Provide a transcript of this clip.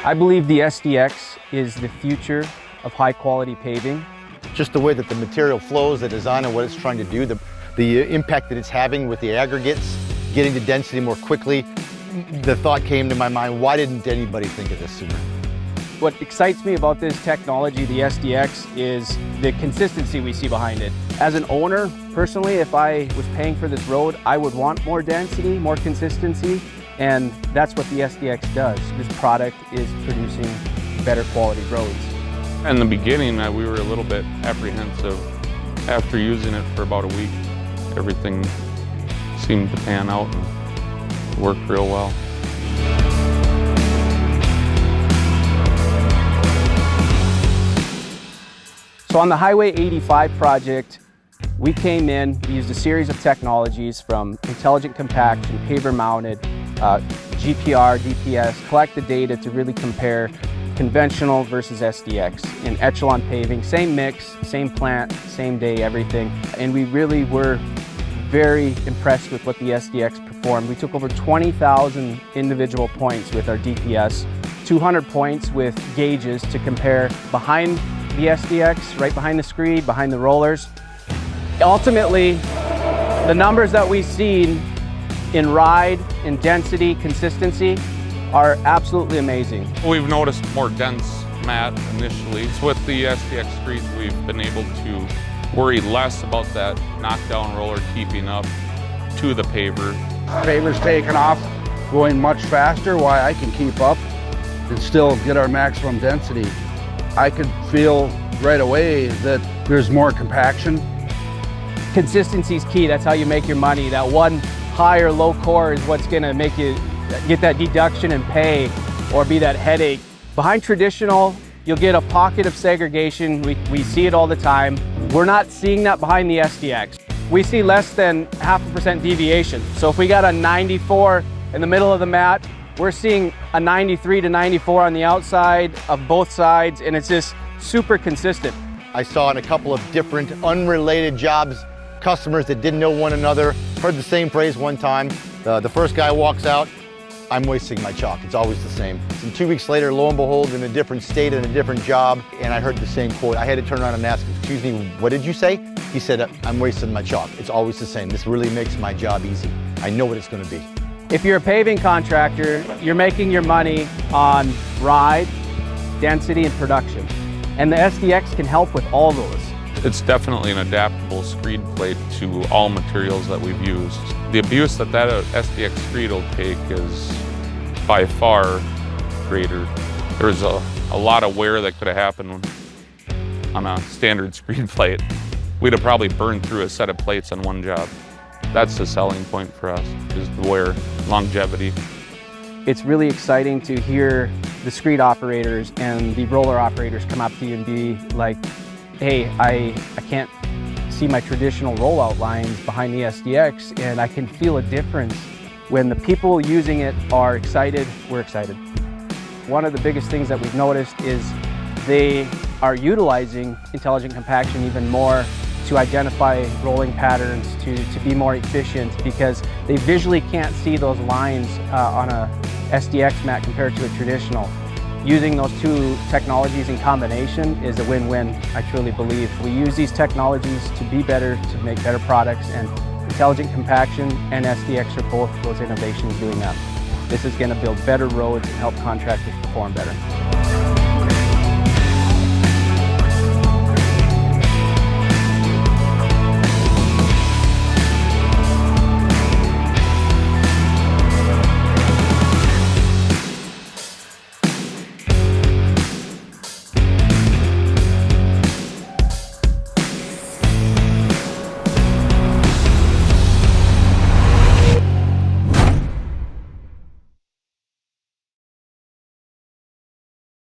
I believe the SDX is the future of high quality paving. Just the way that the material flows, the design of what it's trying to do, the impact that it's having with the aggregates, getting to density more quickly. The thought came to my mind, why didn't anybody think of this sooner? What excites me about this technology, the SDX, is the consistency we see behind it. As an owner, personally, if I was paying for this road, I would want more density, more consistency, and that's what the SDX does. This product is producing better quality roads. In the beginning, we were a little bit apprehensive. After using it for about a week, everything seemed to pan out and work real well. So on the Highway 85 project, we came in, we used a series of technologies from intelligent compaction, paver mounted, GPR, DPS, collect the data to really compare conventional versus SDX in echelon paving, same mix, same plant, same day, everything. And we really were very impressed with what the SDX performed. We took over 20,000 individual points with our DPS, 200 points with gauges to compare behind the SDX, right behind the Screed, behind the rollers. Ultimately, the numbers that we've seen in ride, in density, consistency are absolutely amazing. We've noticed more dense mat initially. So with the SDX Screed, we've been able to worry less about that knockdown roller keeping up to the paver. Paver's taking off, going much faster, why I can keep up and still get our maximum density. I could feel right away that there's more compaction. Consistency is key. That's how you make your money. That one high or low core is what's going to make you get that deduction and pay or be that headache. Behind traditional, you'll get a pocket of segregation. We see it all the time. We're not seeing that behind the SDX. We see less than 0.5% deviation. So if we got a 94 in the middle of the mat, we're seeing a 93 to 94 on the outside of both sides, and it's just super consistent. I saw in a couple of different unrelated jobs, customers that didn't know one another, heard the same phrase one time. The first guy walks out, I'm wasting my chalk. It's always the same. And 2 weeks later, lo and behold, in a different state, in a different job, and I heard the same quote. I had to turn around and ask, excuse me, what did you say? He said, I'm wasting my chalk. It's always the same. This really makes my job easy. I know what it's going to be. If you're a paving contractor, you're making your money on ride, density, and production. And the SDX can help with all those. It's definitely an adaptable screed plate to all materials that we've used. The abuse that SDX Screed will take is by far greater. There's a lot of wear that could have happened on a standard screed plate. We'd have probably burned through a set of plates on one job. That's the selling point for us, is the wear, longevity. It's really exciting to hear the Screed operators and the roller operators come up to you and be like, hey, I can't see my traditional rollout lines behind the SDX, and I can feel a difference. When the people using it are excited, we're excited. One of the biggest things that we've noticed is they are utilizing intelligent compaction even more to identify rolling patterns, to be more efficient, because they visually can't see those lines on a SDX mat compared to a traditional. Using those two technologies in combination is a win-win, I truly believe. We use these technologies to be better, to make better products, and intelligent compaction and SDX are both those innovations doing that. This is going to build better roads and help contractors perform better.